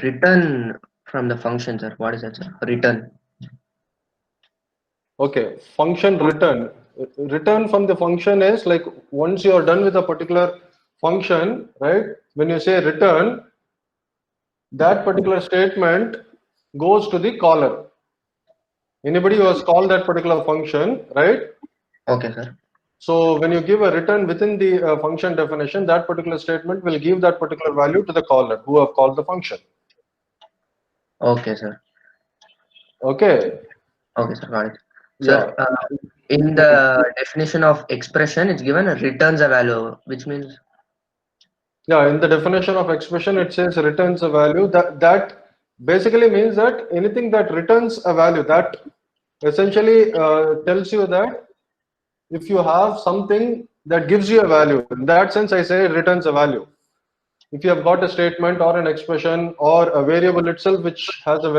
return from the function, sir. What is that, sir? Return. Okay, function return. Return from the function is like once you are done with a particular function, right? When you say return, that particular statement goes to the caller. Anybody who has called that particular function, right? Okay, sir. So when you give a return within the function definition, that particular statement will give that particular value to the caller who have called the function. Okay, sir. Okay. Okay, sir. Got it. Yeah. Sir, in the definition of expression, it's given returns a value, which means. Yeah, in the definition of expression, it says returns a value. That basically means that anything that returns a value, that essentially tells you that if you have something that gives you a value, in that sense, I say it returns a value. If you have got a statement or an expression or a variable itself, which has a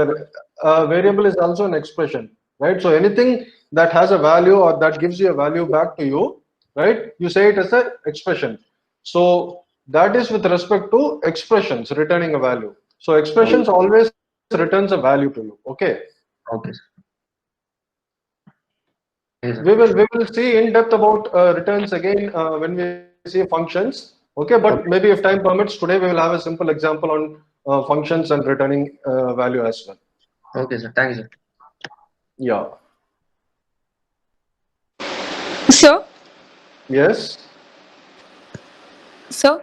variable is also an expression, right? So anything that has a value or that gives you a value back to you, right? You say it as an expression. So that is with respect to expressions returning a value. So expressions always returns a value to you. Okay. Okay, sir. Yes, sir. We will see in depth about returns again when we see functions. Okay, but maybe if time permits, today we will have a simple example on functions and returning value as well. Okay, sir. Thank you, sir. Yeah. So, Yes. so,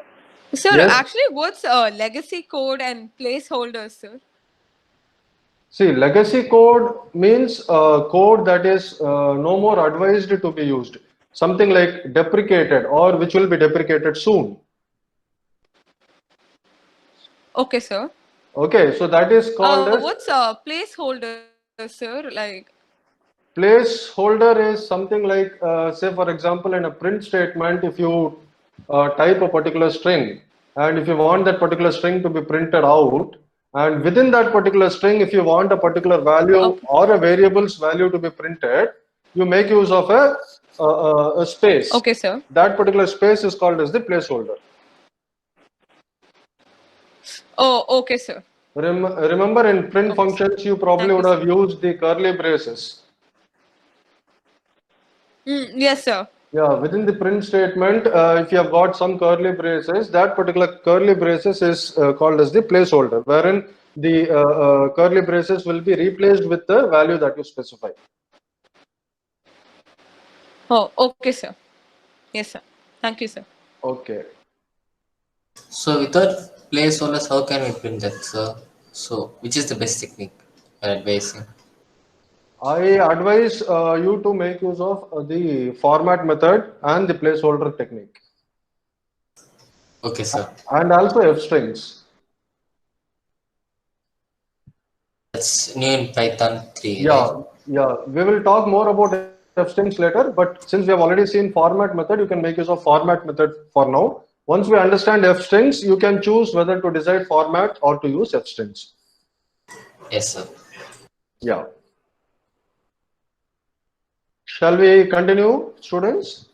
sir, Yes. actually, what's legacy code and placeholders, sir? See, legacy code means code that is no more advised to be used. Something like deprecated or which will be deprecated soon. Okay, sir. Okay, so that is called as What's placeholder, sir? Like, placeholder is something like, say, for example, in a print statement, if you type a particular string, and if you want that particular string to be printed out, and within that particular string, if you want a particular value or a variable's value to be printed, you make use of a space. okay, sir. That particular space is called as the placeholder. Oh, okay, sir. Remember, in print Okay, functions, you probably Thank you, would have used the curly braces. Yes, sir. Yeah, within the print statement, if you have got some curly braces, that particular curly braces is called as the placeholder, wherein the curly braces will be replaced with the value that you specify. Oh, okay, sir. Yes, sir. Thank you, sir. Okay. So without placeholders, how can we print that, sir? So which is the best technique you're advising? I advise you to make use of the format method and the placeholder technique. Okay, sir. And also F strings. That's new in Python 3, Yeah, right? yeah. We will talk more about F strings later, but since we have already seen format method, you can make use of format method for now. Once we understand F strings, you can choose whether to decide format or to use F strings. Yes, sir. Yeah. Shall we continue, students?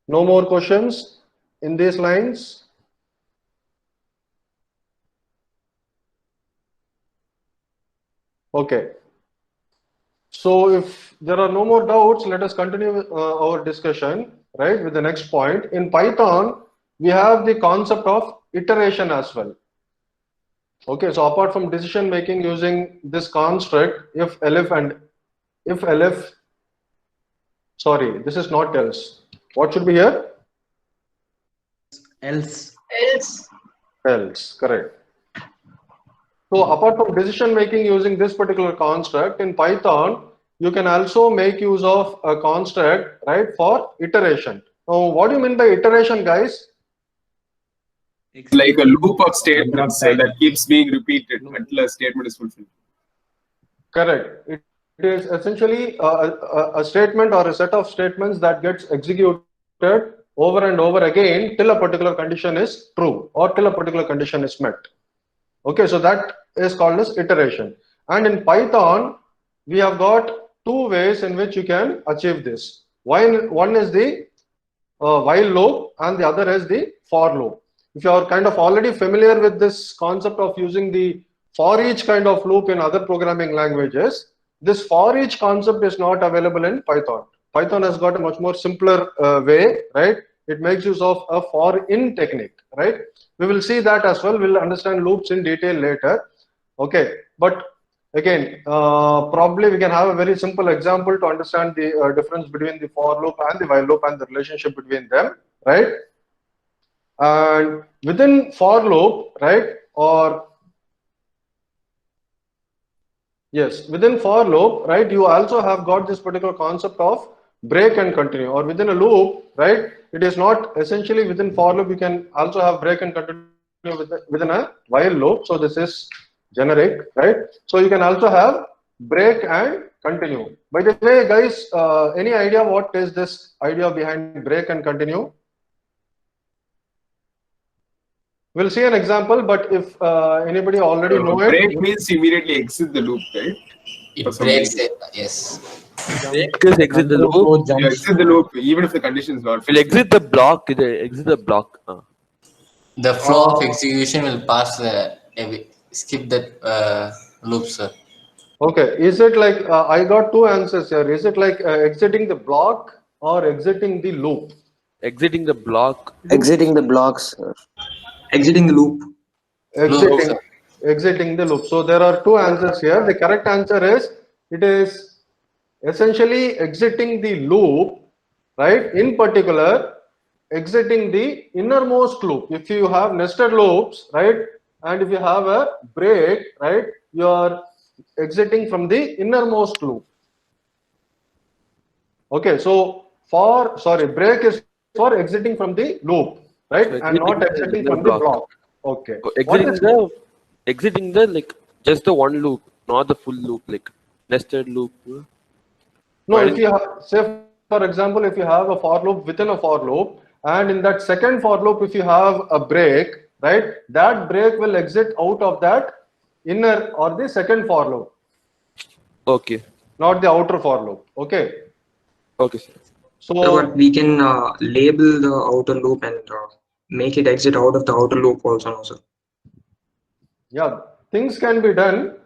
No more questions in these lines? Okay. So if there are no more doubts, let us continue with, our discussion, right, with the next point. In Python, we have the concept of iteration as well. Okay, so apart from decision making using this construct, if elif, sorry, this is not else. What should be here? Else. Else, correct. So apart from decision making using this particular construct in Python, you can also make use of a construct, right, for iteration. Now, what do you mean by iteration, guys? It's like a loop of statements that keeps being repeated until a statement is fulfilled. Correct. It is essentially a statement or a set of statements that gets executed over and over again till a particular condition is true or till a particular condition is met. Okay, so that is called as iteration. And in Python, we have got two ways in which you can achieve this. One is the while loop and the other is the for loop. if you are kind of already familiar with this concept of using the for each kind of loop in other programming languages, this for each concept is not available in Python. Python has got a much more simpler way, right? It makes use of a for in technique, right? We will see that as well. We'll understand loops in detail later. Okay, but again, probably we can have a very simple example to understand the difference between the for loop and the while loop and the relationship between them, right? And within for loop, right, or yes, within for loop, right, you also have got this particular concept of break and continue, or within a loop, right, it is not essentially within for loop, you can also have break and continue within a while loop. So this is generic, right? So you can also have break and continue. By the way, guys, any idea what is this idea behind break and continue? We'll see an example, but if anybody already know it, break means immediately exit the loop, right? It For some breaks reason. it. Yes. Break is exit the loop. You exit the loop even if the condition is not. Will exit the block. Exit the block. The flow of execution will pass skip that loop, sir. okay, is it like I got two answers here? Is it like exiting the block or exiting the loop? Exiting the block. Exiting the blocks, exiting the loop. Exiting, exiting the loop. So there are two answers here. The correct answer is it is essentially exiting the loop, right? In particular, exiting the innermost loop. If you have nested loops, right, and if you have a break, right, you are exiting from the innermost loop. Okay, so break is for exiting from the loop, right, So and not exiting from the block. Okay. Exiting the like just the one loop, not the full loop, like nested loop. No, if you have, say for example, if you have a for loop within a for loop, and in that second for loop, if you have a break, right, that break will exit out of that inner or the second for loop, Okay. not the outer for loop. Okay. Okay, sir. So So but we can label the outer loop and make it exit out of the outer loop also, no, sir. yeah, things can be done,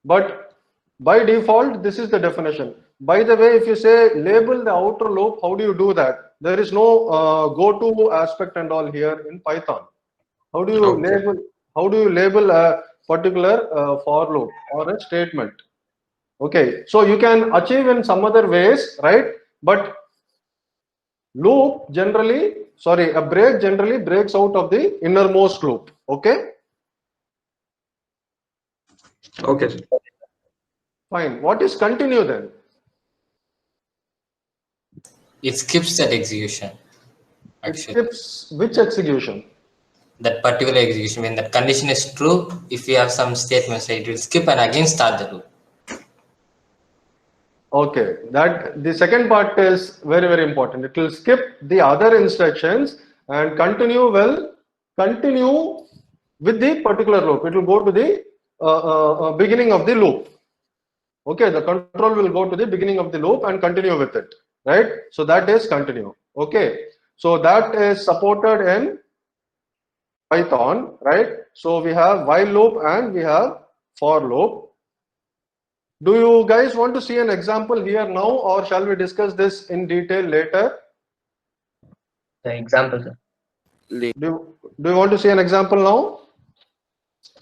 but by default, this is the definition. By the way, if you say label the outer loop, how do you do that? There is no go-to aspect and all here in Python. How do you label? How do you label a particular for loop or a statement? Okay, so you can achieve in some other ways, right? But loop generally, a break generally breaks out of the innermost loop. Okay. Okay, sir. Fine. What is continue then? It skips that execution. Actually, It skips which execution? that particular execution, when that condition is true, if you have some statements, it will skip and again start the loop. Okay, that the second part is very, very important. It will skip the other instructions and continue with the particular loop. It will go to the beginning of the loop. Okay, the control will go to the beginning of the loop and continue with it, right? So that is continue. Okay, so that is supported in Python, right? So we have while loop and we have for loop. Do you guys want to see an example here now, or shall we discuss this in detail later? The example, sir. Do you want to see an example now?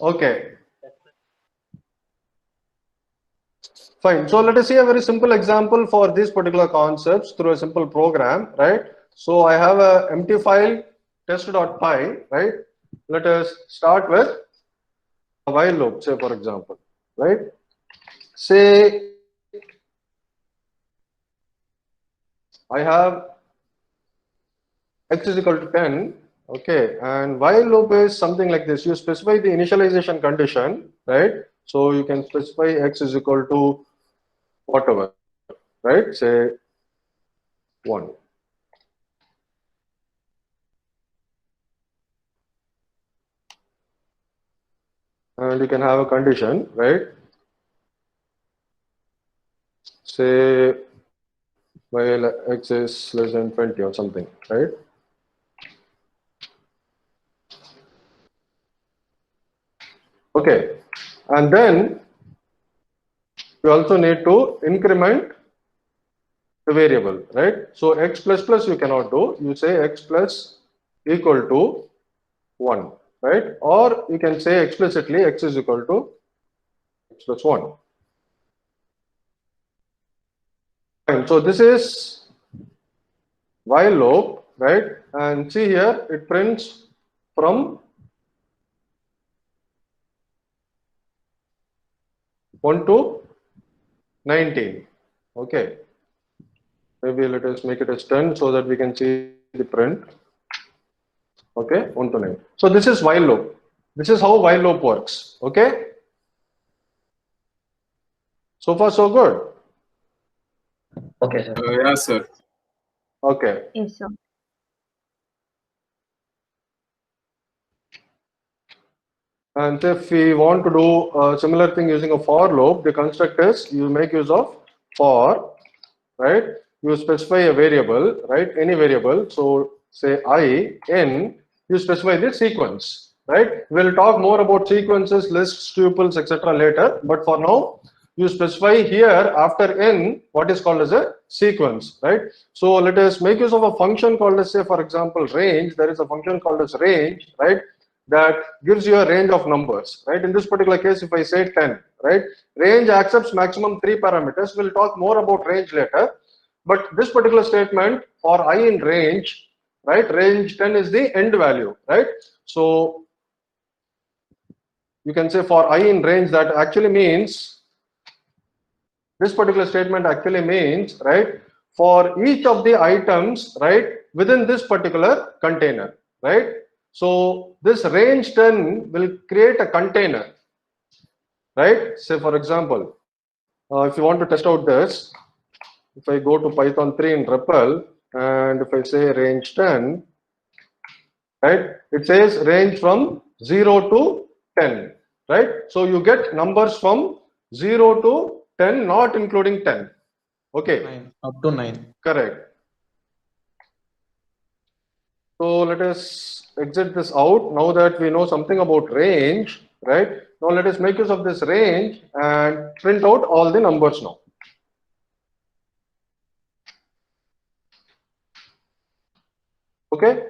Okay. Fine. So let us see a very simple example for these particular concepts through a simple program, right? So I have a empty file test.py, right? Let us start with a while loop, say for example, right? Say I have x is equal to 10, okay, and while loop is something like this. You specify the initialization condition, right? So you can specify x is equal to whatever, right? Say 1. And you can have a condition, right? Say while x is less than 20 or something, right? Okay, and then we also need to increment the variable, right? So x plus plus you cannot do. You say x plus equal to 1, right? Or you can say explicitly x is equal to x plus 1. Fine. So this is while loop, right? And see here, it prints from 1 to 19. Okay. Maybe let us make it as 10 so that we can see the print. Okay, 1 to 9. So this is while loop. This is how while loop works. Okay. So far, so good. Okay, sir. Yeah, sir. Okay. Yes, sir. And if we want to do a similar thing using a for loop, the construct is you make use of for, right? You specify a variable, right? Any variable. So say I, n, you specify the sequence, right? We'll talk more about sequences, lists, tuples, etc. later. But for now, you specify here after n what is called as a sequence, right? So let us make use of a function called as, say, for example, range. There is a function called as range, right? That gives you a range of numbers, right? In this particular case, if I say 10, right? Range accepts maximum 3 parameters. We'll talk more about range later. But this particular statement for I in range, right? Range 10 is the end value, right? So you can say for I in range, that actually means, this particular statement actually means, right? For each of the items, right? Within this particular container, right? So this range 10 will create a container, right? Say for example, if you want to test out this, if I go to Python 3 in REPL and if I say range 10, right? It says range from 0 to 10, right? So you get numbers from 0 to 10, not including 10. Okay. 9, up to 9. Correct. So let us exit this out now that we know something about range, right? Now let us make use of this range and print out all the numbers now. Okay.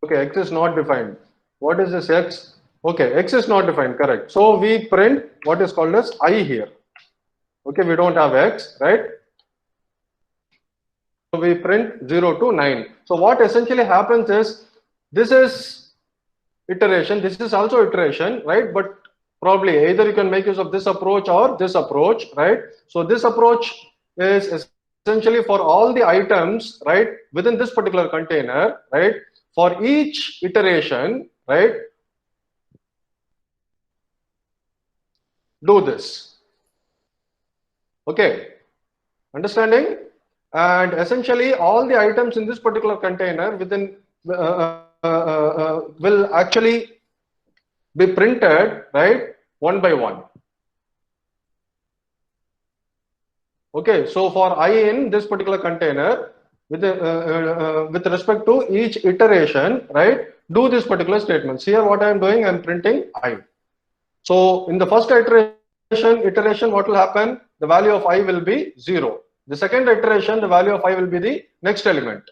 Okay, x is not defined. What is this x? Okay, x is not defined, correct. So we print what is called as I here. Okay, we don't have x, right? So we print 0 to 9. So what essentially happens is, this is iteration, this is also iteration, right? But probably either you can make use of this approach or this approach, right? So this approach is essentially for all the items, right, within this particular container, right? For each iteration, right, do this. Okay, understanding? And essentially all the items in this particular container within will actually be printed, right, one by one. Okay, so for I in this particular container, with respect to each iteration, right, do this particular statements. Here what I am doing, I am printing I. So in the first iteration, what will happen? The value of I will be 0. The second iteration, the value of I will be the next element,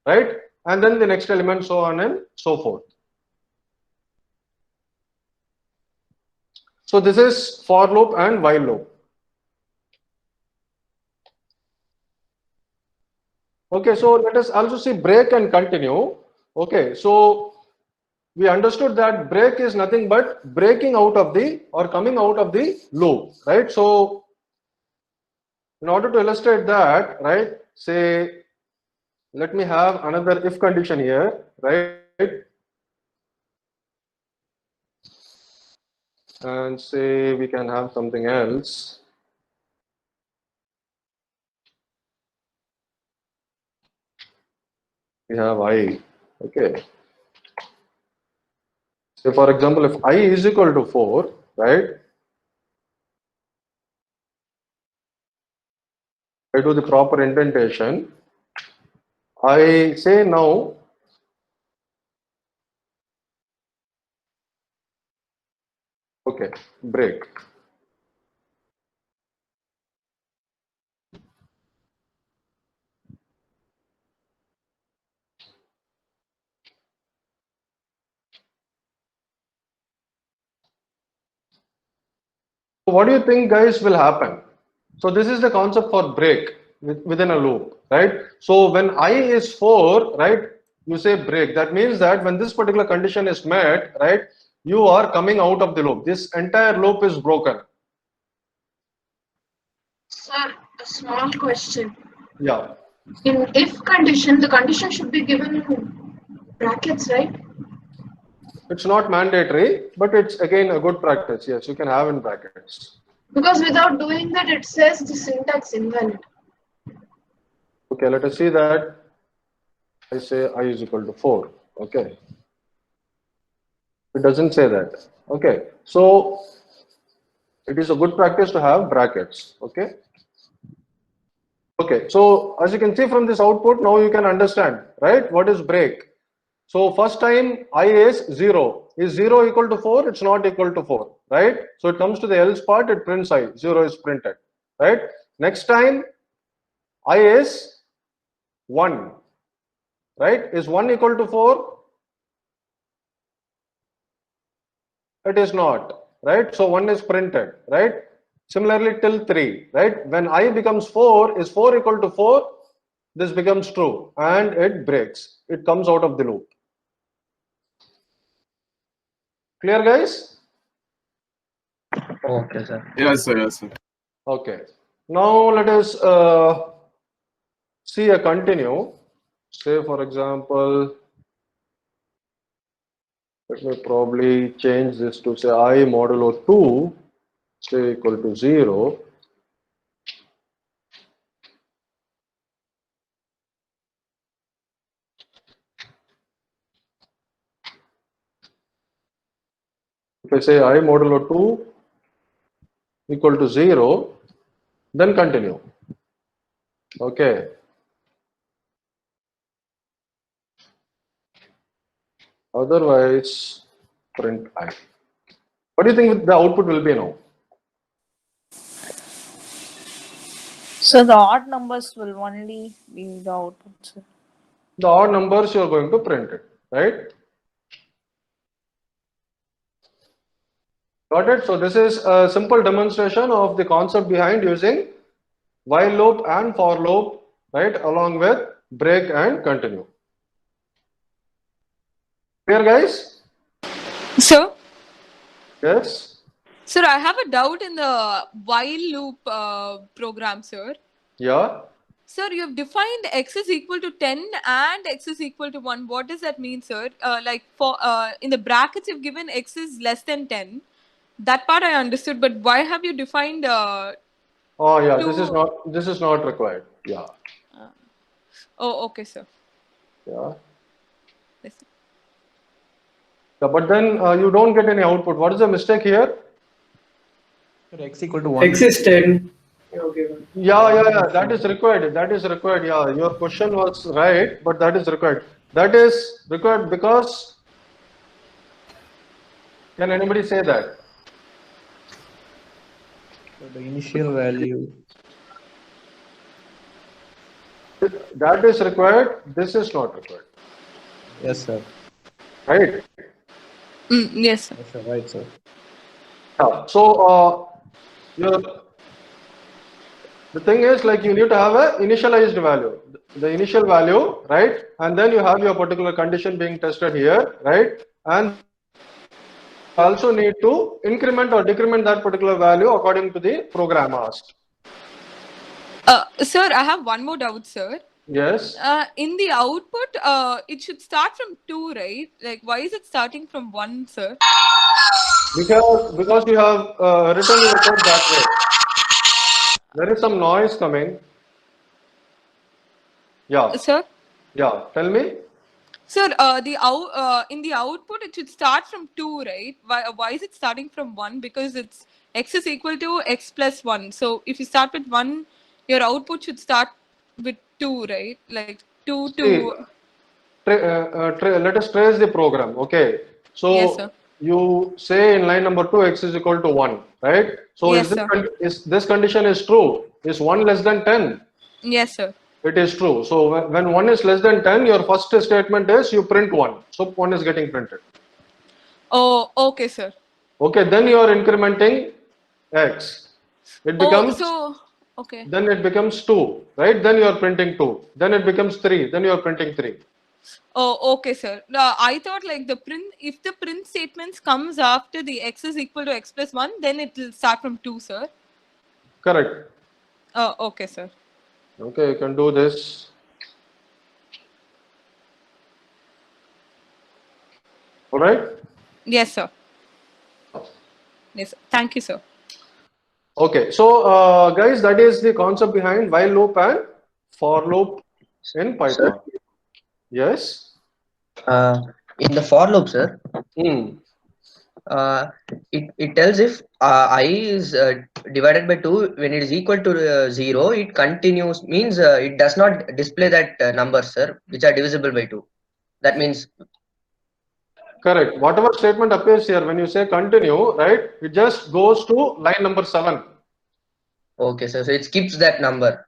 right? And then the next element, so on and so forth. So this is for loop and while loop. Okay, so let us also see break and continue. Okay, so we understood that break is nothing but breaking out of the or coming out of the loop, right? So in order to illustrate that, right, say, let me have another if condition here, right? And say we can have something else. We have I, okay. So for example, if I is equal to 4, right? I do the proper indentation. I say now okay, break. What do you think, guys, will happen? So this is the concept for break within a loop, right? So when I is 4, right, you say break. That means that when this particular condition is met, right, you are coming out of the loop. This entire loop is broken. Sir, a small question. Yeah. In if condition, the condition should be given in brackets, right? It's not mandatory, but it's again a good practice. Yes, you can have in brackets. Because without doing that, it says the syntax invalid. Okay, let us see that. I say I is equal to 4. Okay. It doesn't say that. Okay. So it is a good practice to have brackets. Okay. Okay. So as you can see from this output, now you can understand, right? What is break? So first time I is 0. Is 0 equal to 4? It's not equal to 4, right? So it comes to the else part, it prints I. 0 is printed, right? Next time I is 1, right? Is 1 equal to 4? It is not, right? So 1 is printed, right? Similarly till 3, right? When I becomes 4, is 4 equal to 4? This becomes true and it breaks. It comes out of the loop. Clear, guys? Okay, sir. Yes, sir. Yes, sir. Okay. Now let us see a continue. Say for example, let me probably change this to say I modulo 2 say equal to 0. If I say I modulo 2 equal to 0, then continue. Okay. Otherwise, print I. What do you think the output will be now? So the odd numbers will only be the output, sir. The odd numbers you are going to print it, right? Got it? So this is a simple demonstration of the concept behind using while loop and for loop, right? Along with break and continue. Clear, guys? Sir? Yes? Sir, I have a doubt in the while loop program, sir. Yeah? Sir, you have defined x is equal to 10 and x is equal to 1. What does that mean, sir? Like for in the brackets you've given x is less than 10. That part I understood, but why have you defined Oh yeah, two? this is not required. Yeah. Oh, okay, sir. Yeah. Yes, sir. Yeah, but then you don't get any output. What is the mistake here? X equal to 1. X is 10. Yeah. That is required. That is required. Yeah, your question was right, but that is required. That is required because. Can anybody say that? So the initial value. That is required. This is not required. Yes, sir. Right? Yes, sir. Yes, sir. Right, sir. Yeah. So the thing is, like, you need to have a initialized value, the initial value, right? And then you have your particular condition being tested here, right? And also need to increment or decrement that particular value according to the program asked. Sir, I have one more doubt, sir. Yes. In the output, it should start from 2, right? Like, why is it starting from 1, sir? Because you have written your code that way. There is some noise coming. Yeah. Sir? Yeah. Tell me. Sir, in the output, it should start from 2, right? Why is it starting from 1? Because it's x is equal to x plus 1. So if you start with 1, your output should start with 2, right? Like 2 See, to. let us trace the program. Okay. So Yes, sir. you say in line number 2 x is equal to 1, right? So Yes, sir. is this condition is true? Is 1 less than 10? Yes, sir. It is true. So when 1 is less than 10, your first statement is you print 1. So 1 is getting printed. Oh, okay, sir. Okay, then you are incrementing x. It becomes, Okay. then it becomes 2, right? Then you are printing 2. Then it becomes 3. Then you are printing 3. Oh, okay, sir. I thought like if the print statements comes after the x is equal to x plus 1, then it will start from 2, sir. Correct. Oh, okay, sir. Okay, you can do this. All right. Yes, sir. Yes, sir. Thank you, sir. Okay, so guys, that is the concept behind while loop and for loop in Python. Yes. In the for loop, sir, it tells if I is divided by 2 when it is equal to 0, it continues, means it does not display that number, sir, which are divisible by 2. That means Correct. Whatever statement appears here, when you say continue, right, it just goes to line number 7. okay, sir. So it skips that number.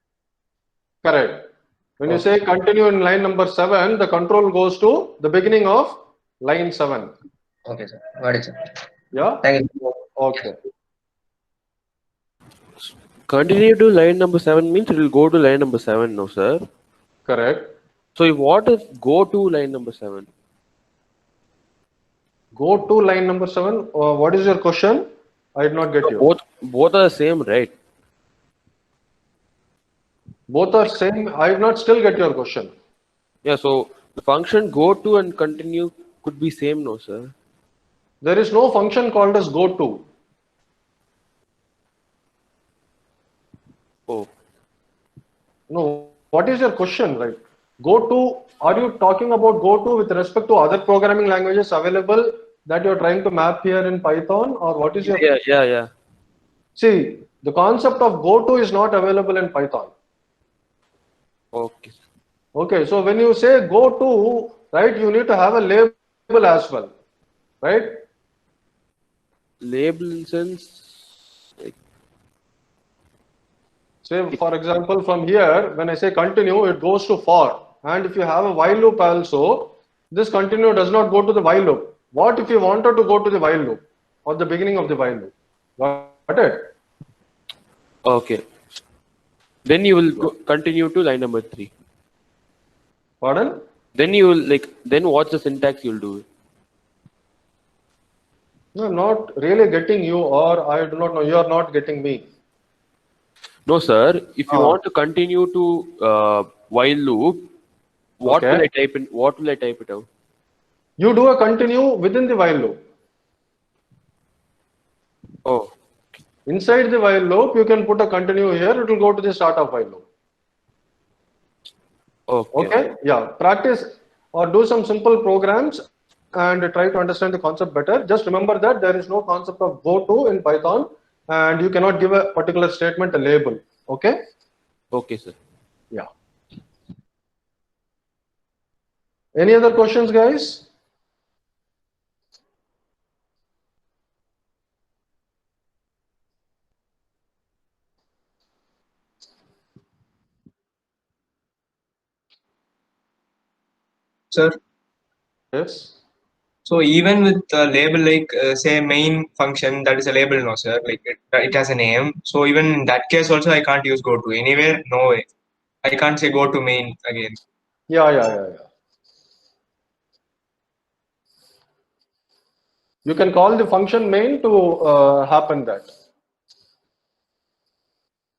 Correct. When you Okay. say continue in line number 7, the control goes to the beginning of line 7. Okay, sir. Got it, sir. Yeah. Thank you. Okay. Continue to line number 7 means it will go to line number 7 now, sir. Correct. So if what if go to line number 7? Go to line number 7. What is your question? I did not get you. Both are the same, right? Both are same. I did not still get your question. Yeah, so the function go to and continue could be same now, sir. There is no function called as go to. Oh, No. What is your question? Like go to, are you talking about go to with respect to other programming languages available that you're trying to map here in Python, or what is your? yeah. See, the concept of go to is not available in Python. Okay. Okay, so when you say go to, right, you need to have a label as well, right? Label in sense, like, Say, for example, from here, when I say continue, it goes to for. And if you have a while loop also, this continue does not go to the while loop. What if you wanted to go to the while loop or the beginning of the while loop? Got it? okay. Then you will continue to line number 3. Pardon? Then you will then what's the syntax you'll do? No, I'm not really getting you, or I do not know. You are not getting me. No, sir. If you want to continue to while loop, what will I type in? What will I type it out? You do a continue within the while loop. Oh, Inside the while loop, you can put a continue here. It will go to the start of while loop. Okay. Yeah. Practice or do some simple programs and try to understand the concept better. Just remember that there is no concept of go to in Python, and you cannot give a particular statement a label. Okay. Okay, sir. Yeah. Any other questions, guys? Sir. Yes. So even with a label like say main function, that is a label, no sir, like it has a name. So even in that case also I can't use go to anywhere. No way. I can't say go to main again. Yeah. You can call the function main to happen that.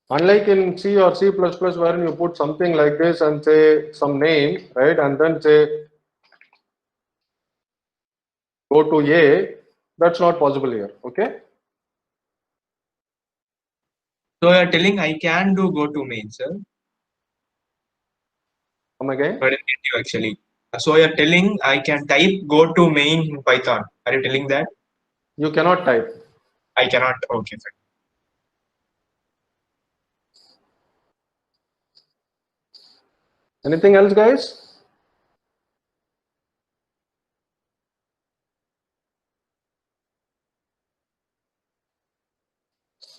Unlike in C or C++, wherein you put something like this and say some name, right, and then say go to A, that's not possible here. Okay. So you're telling I can do go to main, sir? Come again. I didn't get you actually. So you're telling I can type go to main in Python. Are you telling that? You cannot type. I cannot. Okay, sir. Anything else, guys?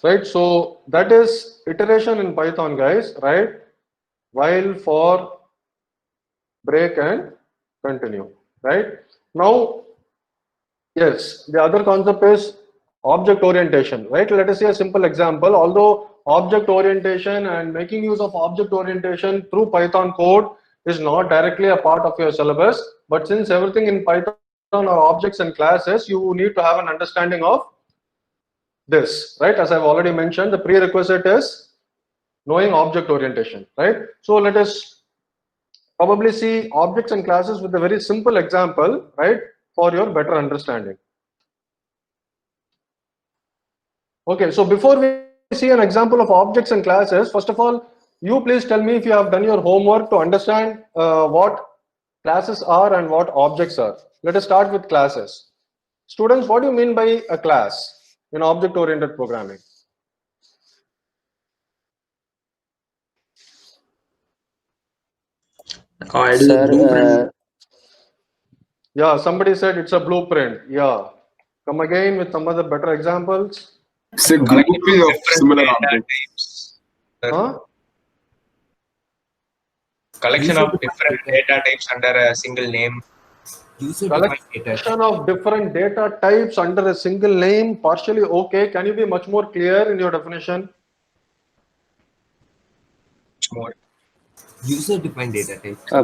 Right, so that is iteration in Python, guys, right? While, for, break, and continue, right? Now, yes, the other concept is object orientation, right? Let us see a simple example. Although object orientation and making use of object orientation through Python code is not directly a part of your syllabus, but since everything in Python are objects and classes, you need to have an understanding of this, right? As I've already mentioned, the prerequisite is knowing object orientation, right? So let us probably see objects and classes with a very simple example, right, for your better understanding. Okay, so before we see an example of objects and classes, first of all, you please tell me if you have done your homework to understand what classes are and what objects are. Let us start with classes. Students, what do you mean by a class in object-oriented programming? Sir, Yeah, somebody said it's a blueprint. Yeah. Come again with some other better examples. It's a grouping of similar objects. Huh? Collection of different data types under a single name. Collection of different data types under a single name, partially okay. Can you be much more clear in your definition? More. User-defined data type. A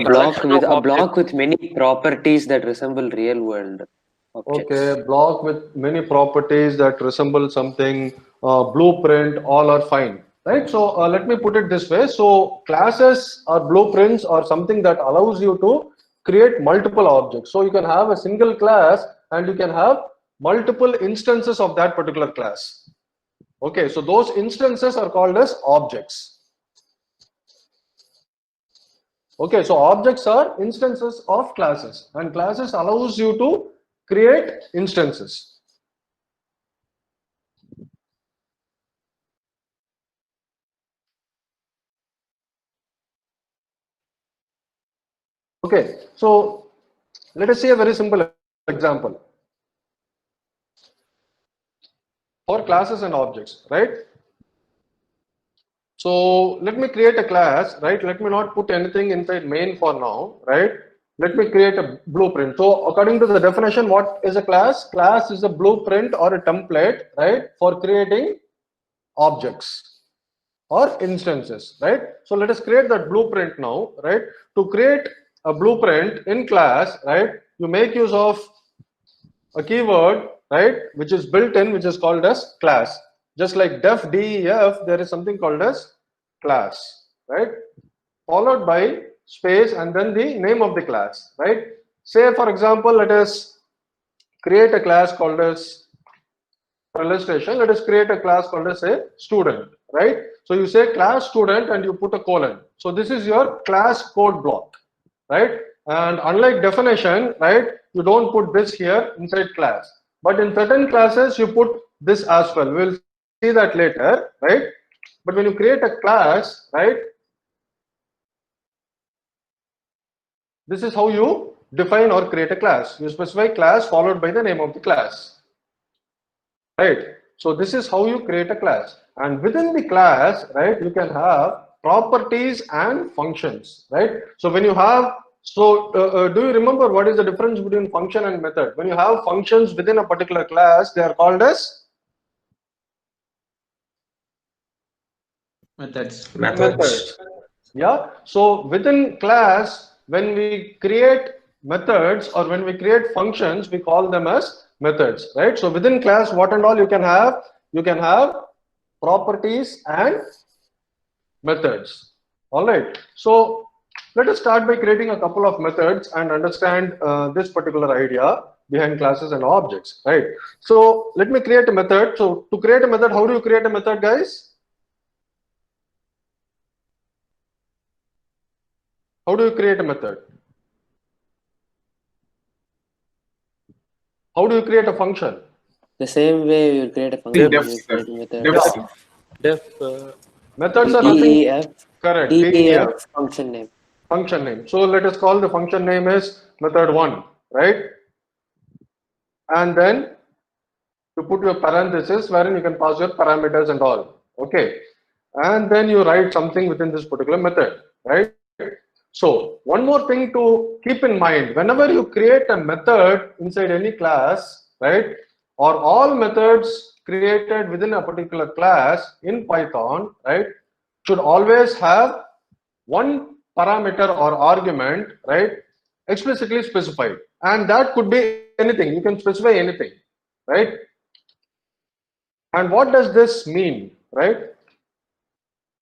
block with many properties that resemble real-world objects. Okay, block with many properties that resemble something. Blueprint, all are fine, right? So let me put it this way. So classes or blueprints are something that allows you to create multiple objects. So you can have a single class and you can have multiple instances of that particular class. Okay, so those instances are called as objects. Okay, so objects are instances of classes, and classes allows you to create instances. Okay, so let us see a very simple example for classes and objects, right? So let me create a class, right? Let me not put anything inside main for now, right? Let me create a blueprint. So according to the definition, what is a class? Class is a blueprint or a template, right, for creating objects or instances, right? So let us create that blueprint now, right? To create a blueprint in class, right, you make use of a keyword, right, which is built in, which is called as class. Just like def, def, there is something called as class, right, followed by space and then the name of the class, right? Say for example, let us create a class called as, for illustration, let us create a class called as a student, right? So you say class student and you put a colon. So this is your class code block, right? And unlike definition, right, you don't put this here inside class, but in certain classes you put this as well. We'll see that later, right? But when you create a class, right, this is how you define or create a class. You specify class followed by the name of the class, right? So this is how you create a class, and within the class, right, you can have properties and functions, right? So when you have, do you remember what is the difference between function and method? When you have functions within a particular class, they are called as methods. Yeah, so within class, when we create methods or when we create functions, we call them as methods, right? So within class, what and all you can have? You can have properties and methods. All right, so let us start by creating a couple of methods and understand this particular idea behind classes and objects, right? So let me create a method. So to create a method, how do you create a method, guys? How do you create a method? How do you create a function? The same way you create a function. Methods are nothing. DEF. Correct. DEF function name. function name. So let us call the function name is method 1, right? And then you put your parenthesis wherein you can pass your parameters and all. Okay. And then you write something within this particular method, right? So one more thing to keep in mind, whenever you create a method inside any class, right, or all methods created within a particular class in Python, right, should always have one parameter or argument, right, explicitly specified. And that could be anything. You can specify anything, right? And what does this mean, right?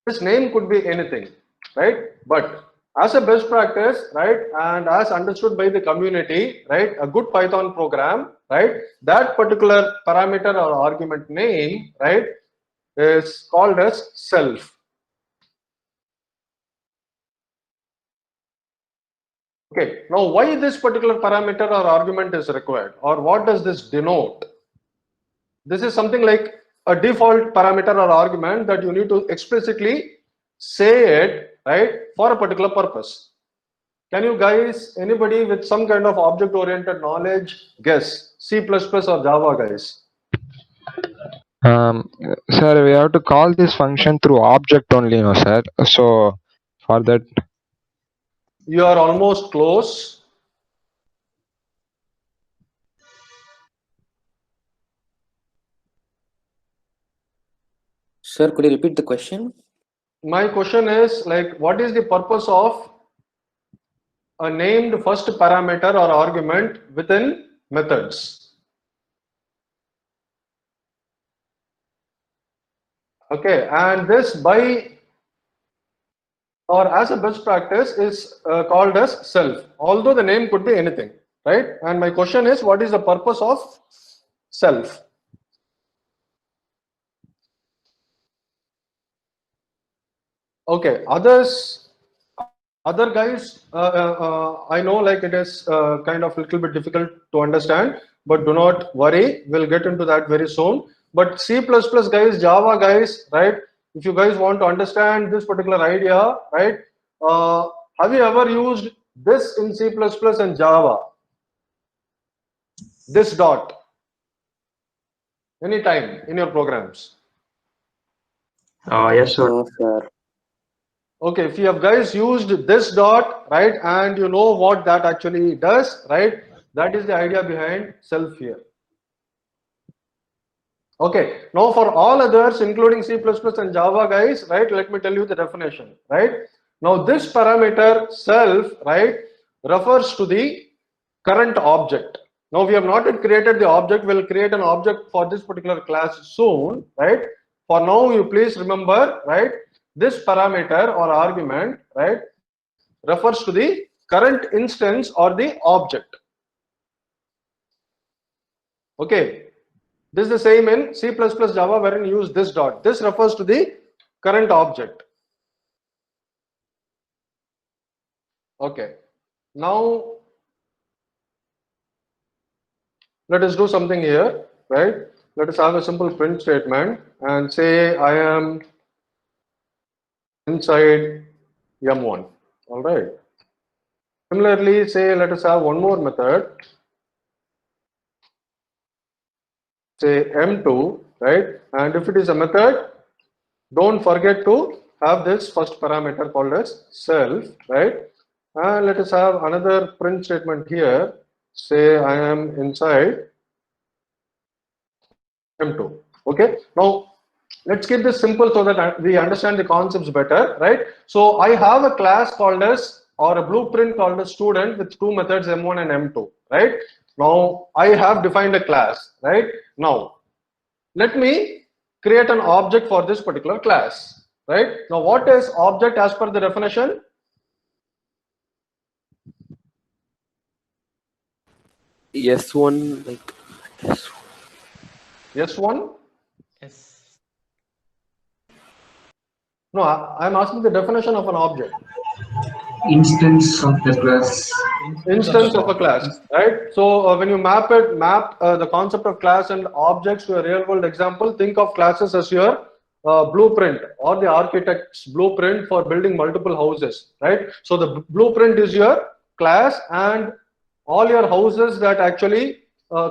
This name could be anything, right? But as a best practice, right, and as understood by the community, right, a good Python program, right, that particular parameter or argument name, right, is called as self. Okay, now why this particular parameter or argument is required, or what does this denote? This is something like a default parameter or argument that you need to explicitly say it, right, for a particular purpose. Can you guys, anybody with some kind of object oriented knowledge, guess? C++ or Java, guys? Sir, we have to call this function through object only, no, sir. So for that, you are almost close. Sir, could you repeat the question? My question is, like, what is the purpose of a named first parameter or argument within methods? Okay, and this by or as a best practice is called as self, although the name could be anything, right? And my question is, what is the purpose of self? Okay, other guys, I know like it is kind of a little bit difficult to understand, but do not worry, we'll get into that very soon. But C++ guys, Java guys, right? If you guys want to understand this particular idea, right? Have you ever used this in C++ and Java? This dot. Anytime in your programs? Yes, sir. No, sir. Okay, if you have guys used this dot, right, and you know what that actually does, right, that is the idea behind self here. Okay, now for all others, including C++ and Java guys, right, let me tell you the definition, right. Now this parameter self, right, refers to the current object. Now we have not yet created the object, we'll create an object for this particular class soon, right. For now, you please remember, right, this parameter or argument, right, refers to the current instance or the object. Okay, this is the same in C++ Java wherein you use this dot. This refers to the current object. Okay, now let us do something here, right? Let us have a simple print statement and say I am inside M1. All right. Similarly, say let us have one more method. Say M2, right? And if it is a method, don't forget to have this first parameter called as self, right? And let us have another print statement here. Say I am inside M2. Okay. Now let's keep this simple so that we understand the concepts better, right? So I have a class called as, or a blueprint called as student with two methods M1 and M2, right? Now I have defined a class, right? Now let me create an object for this particular class, right? Now what is object as per the definition? S1, like S1? Yes. No, I'm asking the definition of an object. Instance of the class. Instance of a class, right? So when you map the concept of class and objects to a real world example, think of classes as your blueprint or the architect's blueprint for building multiple houses, right? So the blueprint is your class, and all your houses that actually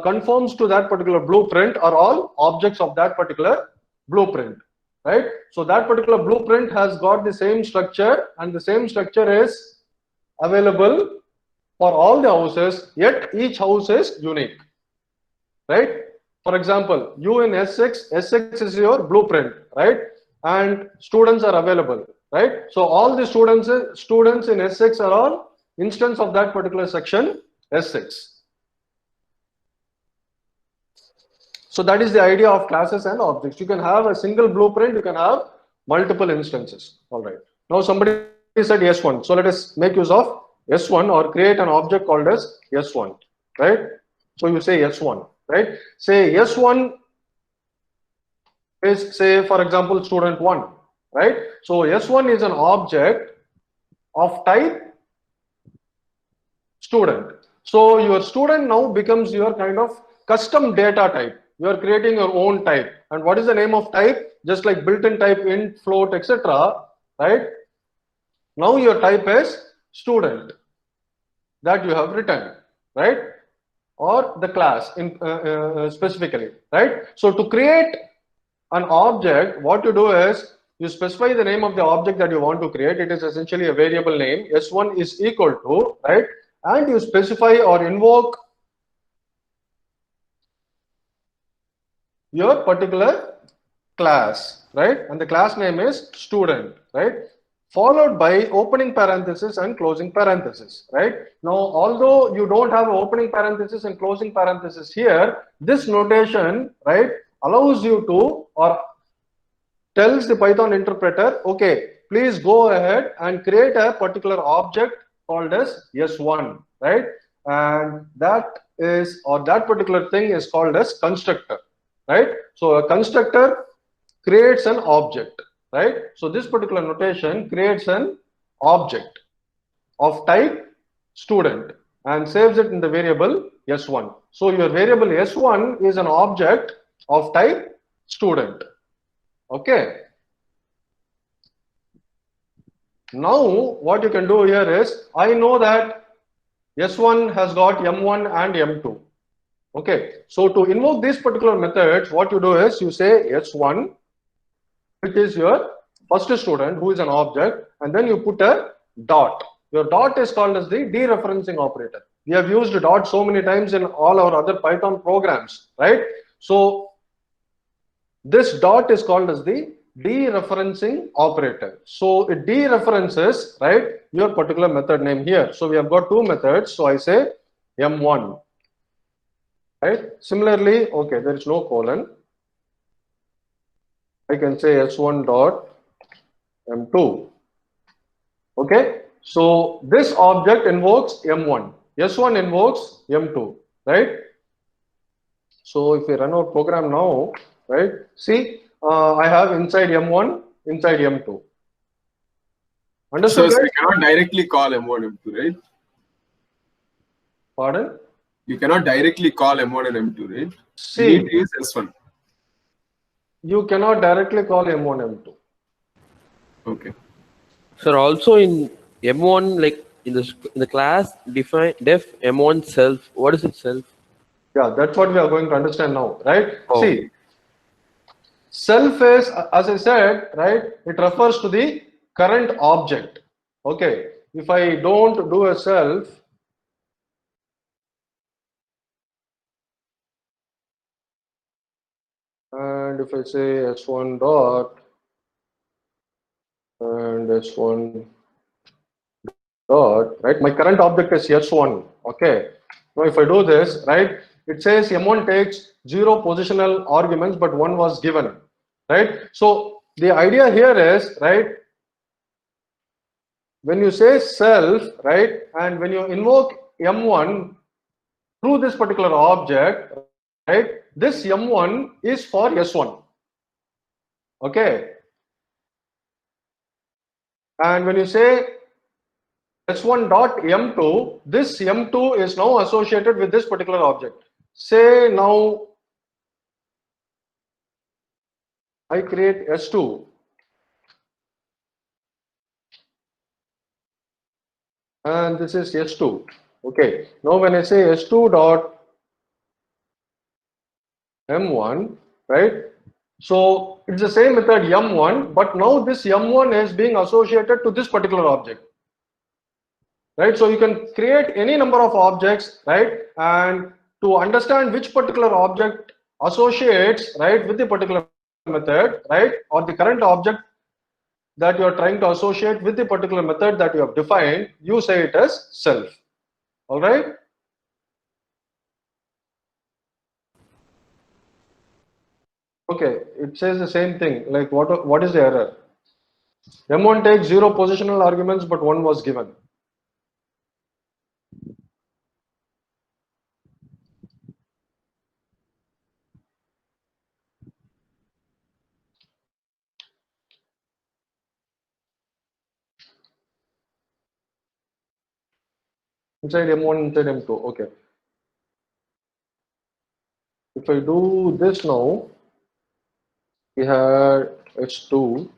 conforms to that particular blueprint are all objects of that particular blueprint, right? So that particular blueprint has got the same structure, and the same structure is available for all the houses, yet each house is unique, right? For example, you in S6, S6 is your blueprint, right? And students are available, right? So all the students in S6 are all instance of that particular section S6. So that is the idea of classes and objects. You can have a single blueprint, you can have multiple instances. All right. Now somebody said S1. So let us make use of S1 or create an object called as S1, right? So you say S1, right? Say S1 is, say, for example, student 1, right? So S1 is an object of type student. So your student now becomes your kind of custom data type. You are creating your own type. And what is the name of type? Just like built-in type, int, float, etc., right? Now your type is student that you have written, right? Or the class in specifically, right? So to create an object, what you do is you specify the name of the object that you want to create. It is essentially a variable name. S1 is equal to, right? And you specify or invoke your particular class, right? And the class name is student, right? Followed by opening parenthesis and closing parenthesis, right? Now, although you don't have an opening parenthesis and closing parenthesis here, this notation, right, allows you to, or tells the Python interpreter, okay, please go ahead and create a particular object called as S1, right? And that is, or that particular thing is called as constructor, right? So a constructor creates an object, right? So this particular notation creates an object of type student and saves it in the variable S1. So your variable S1 is an object of type student. Okay. Now what you can do here is, I know that S1 has got M1 and M2. Okay. So to invoke these particular methods, what you do is you say S1, which is your first student who is an object, and then you put a dot. Your dot is called as the dereferencing operator. We have used dot so many times in all our other Python programs, right? So this dot is called as the dereferencing operator. So it dereferences, right, your particular method name here. So we have got two methods. So I say M1, right? Similarly, okay, there is no colon. I can say S1 dot M2. Okay, so this object invokes M1. S1 invokes M2, right? So if we run our program now, right? See, I have inside M1, inside M2. Understood? So you cannot directly call M1, M2, right? Pardon? You cannot directly call M1 and M2, right? See, it is S1. You cannot directly call M1, M2. Okay. Sir, also in M1, like in the class, define def M1 self. What is it self? Yeah, that's what we are going to understand now, right? Oh. See, self is, as I said, right, it refers to the current object. Okay, if I don't do a self, and if I say S1 dot and S1 dot, right, my current object is S1. Okay, now if I do this, right, it says M1 takes 0 positional arguments, but 1 was given, right? So the idea here is, right, when you say self, right, and when you invoke M1 through this particular object, right, this M1 is for S1. Okay. And when you say S1 dot M2, this M2 is now associated with this particular object. Say now I create S2. And this is S2. Okay. Now when I say S2 dot M1, right? So it's the same method M1, but now this M1 is being associated to this particular object. Right? So you can create any number of objects, right? And to understand which particular object associates, right, with the particular method, right, or the current object that you are trying to associate with the particular method that you have defined, you say it as self. All right? Okay, it says the same thing. Like what is the error? M1 takes 0 positional arguments, but 1 was given. Inside M1, inside M2. Okay. If I do this now, we had H2.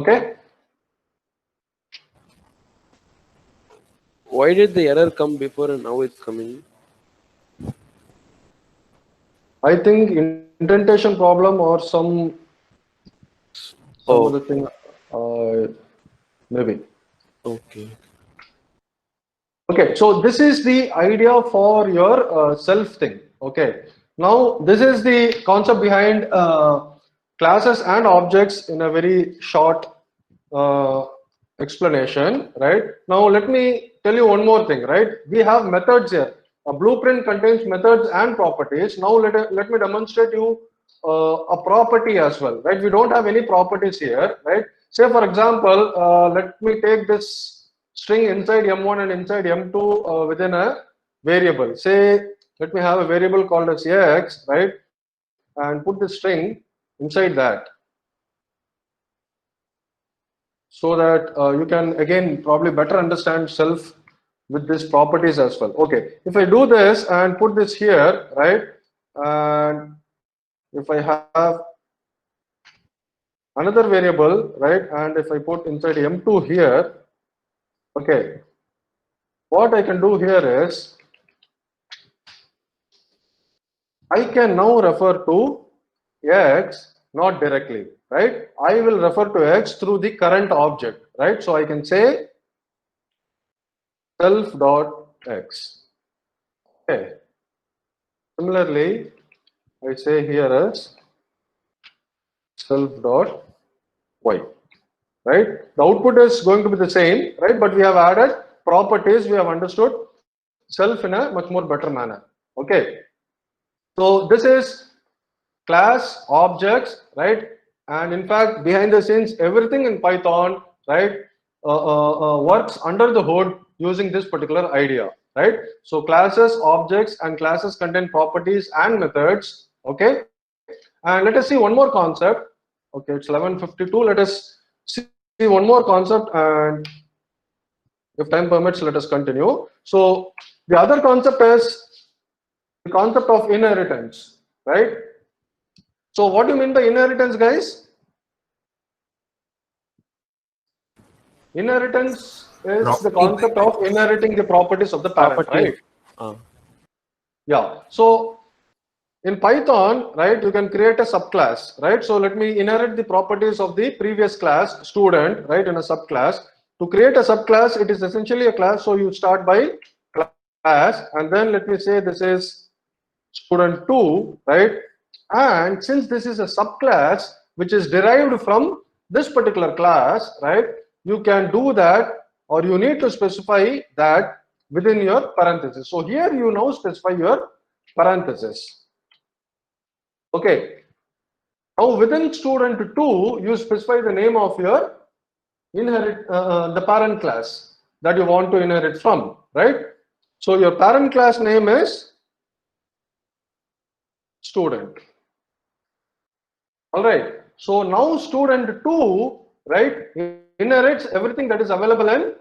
Okay. Why did the error come before and now it's coming? I think indentation problem or some other thing. Maybe. Okay. Okay, so this is the idea for your self thing. Okay, now this is the concept behind classes and objects in a very short explanation, right? Now let me tell you one more thing, right? We have methods here. A blueprint contains methods and properties. Now let me demonstrate you a property as well, right? We don't have any properties here, right? Say for example, let me take this string inside M1 and inside M2 within a variable. Say, let me have a variable called as x, right? And put the string inside that. So that you can again probably better understand self with these properties as well. Okay, if I do this and put this here, right? And if I have another variable, right? And if I put inside M2 here, okay, what I can do here is I can now refer to x not directly, right? I will refer to x through the current object, right? So I can say self dot x. Okay. Similarly, I say here as self dot y, right? The output is going to be the same, right? But we have added properties. We have understood self in a much more better manner. Okay. So this is class objects, right? And in fact, behind the scenes, everything in Python, right, works under the hood using this particular idea, right? So classes, objects, and classes contain properties and methods. Okay, and let us see one more concept. Okay, it's 11:52. Let us see one more concept, and if time permits, let us continue. So the other concept is the concept of inheritance, right? So what do you mean by inheritance, guys? Inheritance is the concept of inheriting the properties of the parent, right? Yeah. So in Python, right, you can create a subclass, right? So let me inherit the properties of the previous class, student, right, in a subclass. To create a subclass, it is essentially a class. So you start by class, and then let me say this is student 2, right? And since this is a subclass which is derived from this particular class, right, you can do that, or you need to specify that within your parenthesis. So here you now specify your parenthesis. Okay. Now within student 2, you specify the name of your the parent class that you want to inherit from, right? So your parent class name is student. All right. So now student 2 right, inherits everything that is available in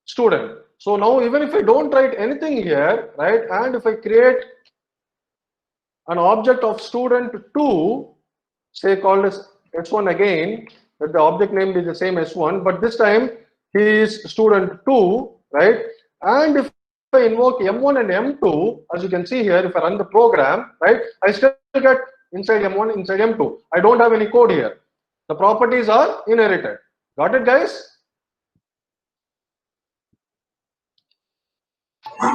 student. So now even if I don't write anything here, right, and if I create an object of student 2, say called as S1 again, that the object name is the same S1, but this time he is student 2, right? And if I invoke M1 and M2, as you can see here, if I run the program, right, I still get inside M1, inside M2. I don't have any code here. The properties are inherited. Got it, guys?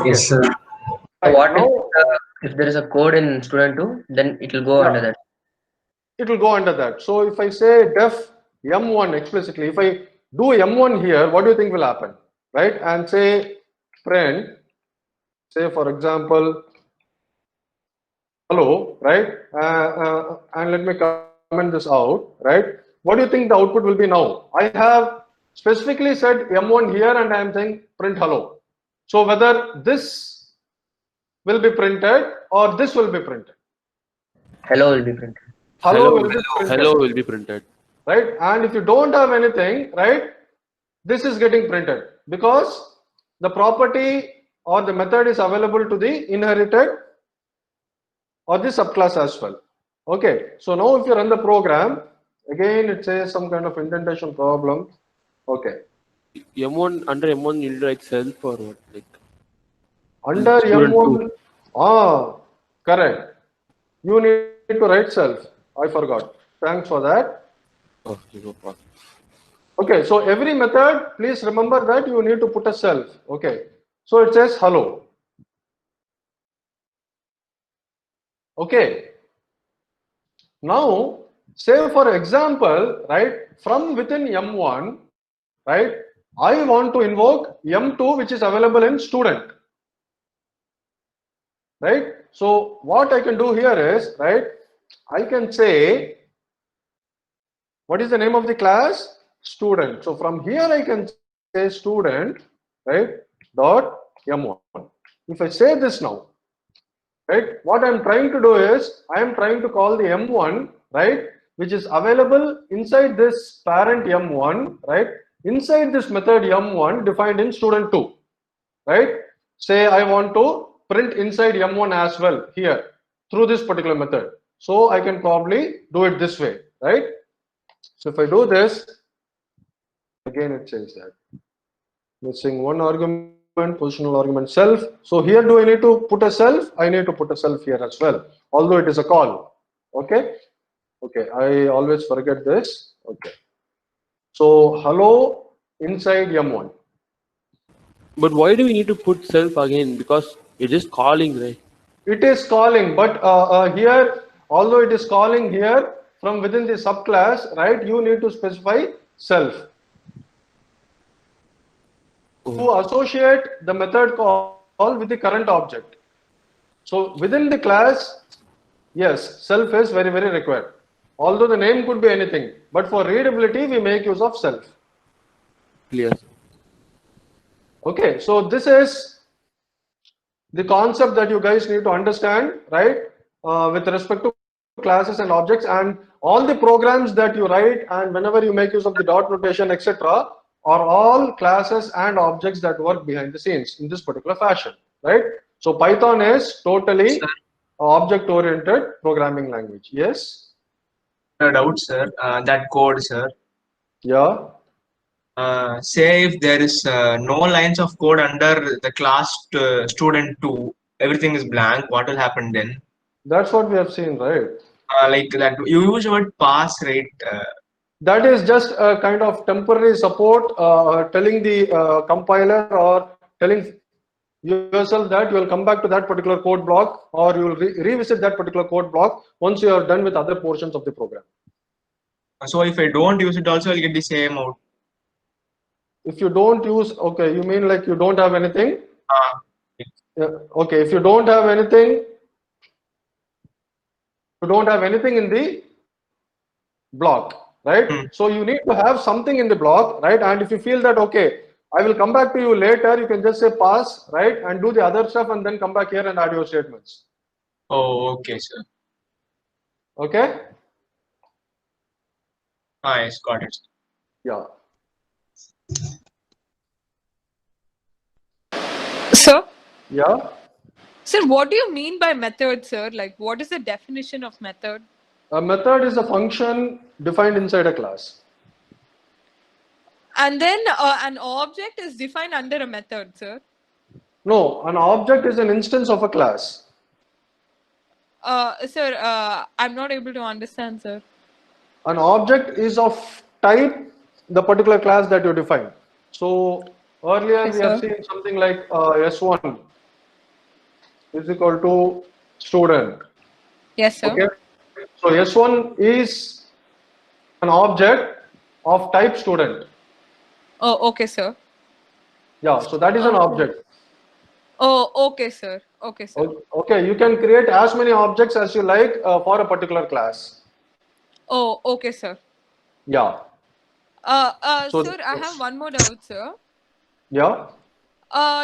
Yes, sir. What Now, if there is a code in student 2, then it will go under that. It will go under that. So if I say def M1 explicitly, if I do M1 here, what do you think will happen? Right? And say print, say for example, hello, right? And let me comment this out, right? What do you think the output will be now? I have specifically said M1 here and I am saying print hello. So whether this will be printed or this will be printed. Hello will be printed. Hello will be printed. Hello will be printed. Right? And if you don't have anything, right, this is getting printed because the property or the method is available to the inherited or the subclass as well. Okay, so now if you run the program, again it says some kind of indentation problem. Okay. M1 under M1 you'll write self or what? Like under M1, correct. You need to write self. I forgot. Thanks for that. Okay, no problem. Okay, so every method, please remember that you need to put a self. Okay, so it says hello. Okay. Now, say for example, right, from within M1, right, I want to invoke M2, which is available in student. Right? So what I can do here is, right, I can say, what is the name of the class? Student. So from here I can say student, right, dot M1. If I say this now, right, what I'm trying to do is, I am trying to call the M1, right, which is available inside this parent M1, right, inside this method M1 defined in student 2, right. Say I want to print inside M1 as well here through this particular method. So I can probably do it this way, right? So if I do this, again it says that missing one argument, positional argument self. So here do I need to put a self? I need to put a self here as well, although it is a call. Okay. Okay, I always forget this. Okay. So hello inside M1. But why do we need to put self again? Because you're just calling, right? It is calling, but here, although it is calling here from within the subclass, right, you need to specify self to associate the method call with the current object. So within the class, yes, self is very, very required. Although the name could be anything, but for readability, we make use of self. Clear. Okay, so this is the concept that you guys need to understand, right, with respect to classes and objects, and all the programs that you write and whenever you make use of the dot notation, etc., are all classes and objects that work behind the scenes in this particular fashion, right? So Python is totally object-oriented programming language. Yes? No doubt, sir. That code, sir. Yeah. Say if there is no lines of code under the class student 2, everything is blank, what will happen then? That's what we have seen, right? Like that, you use the word pass, right? That is just a kind of temporary support, telling the compiler or telling yourself that you will come back to that particular code block, or you will revisit that particular code block once you are done with other portions of the program. So if I don't use it also, I'll get the same out. If you don't use, okay, you mean like you don't have anything? Yeah, okay, if you don't have anything, you don't have anything in the block, right? So you need to have something in the block, right? And if you feel that, okay, I will come back to you later, you can just say pass, right? And do the other stuff and then come back here and add your statements. Oh, okay, sir. Okay? Yes, got it. Yeah. Sir? Yeah. Sir, what do you mean by method, sir? Like, what is the definition of method? A method is a function defined inside a class. And then an object is defined under a method, sir. No, an object is an instance of a class. Sir, I'm not able to understand, sir. An object is of type the particular class that you define. So earlier Yes, we have sir. seen something like S1 is equal to student. Yes, sir. Okay. So S1 is an object of type student. Oh, okay, sir. Yeah. So that is an object. Oh, okay, sir. Okay, sir. Okay. You can create as many objects as you like for a particular class. Oh, okay, sir. Yeah. So Sir, I have one more doubt, sir. yeah.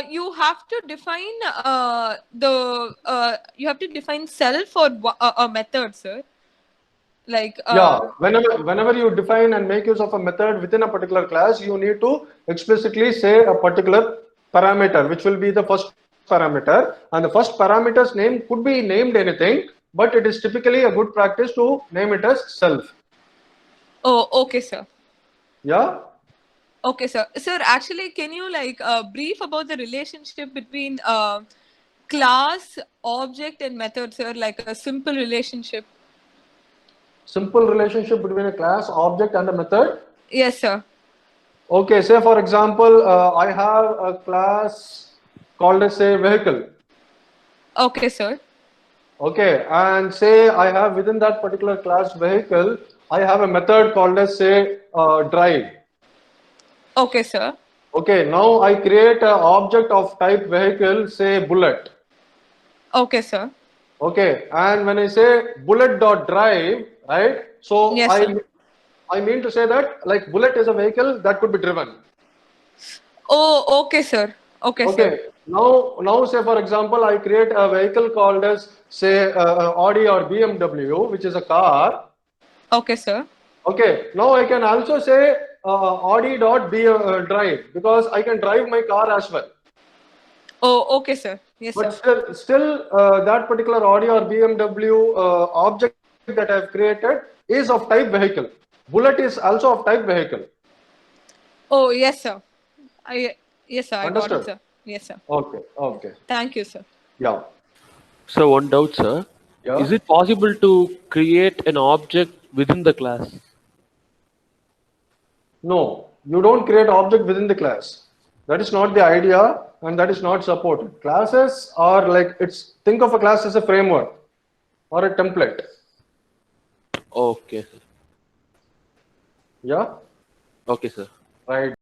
You have to define you have to define self or a method, sir. Like Yeah, whenever you define and make use of a method within a particular class, you need to explicitly say a particular parameter, which will be the first parameter, and the first parameter's name could be named anything, but it is typically a good practice to name it as self. Oh, okay, sir. Yeah. Okay, sir. Sir, actually, can you like brief about the relationship between class, object, and method, sir? Like a simple relationship. Simple relationship between a class, object, and a method. Yes, sir. Okay, say for example, I have a class called as say vehicle. Okay, sir. Okay, and say I have within that particular class vehicle, I have a method called as say drive. Okay, sir. Okay, now I create an object of type vehicle, say bullet. Okay, sir. Okay, and when I say bullet.drive, right? So Yes, sir. I mean to say that like bullet is a vehicle that could be driven. Oh, okay, sir. Okay, sir. Okay, now say for example, I create a vehicle called as say Audi or BMW, which is a car. Okay, sir. Okay, now I can also say Audi.drive because I can drive my car as well. Oh, okay, sir. Yes, But sir. still that particular Audi or BMW object that I've created is of type vehicle. Bullet is also of type vehicle. Oh, yes, sir. Yes, sir. I got Understood? it, sir. Yes, sir. Okay. Thank you, sir. Yeah. So one doubt, sir. Yeah. Is it possible to create an object within the class? No, you don't create object within the class. That is not the idea and that is not supported. Classes are like, think of a class as a framework or a template. Okay. Yeah. Okay, sir. Right.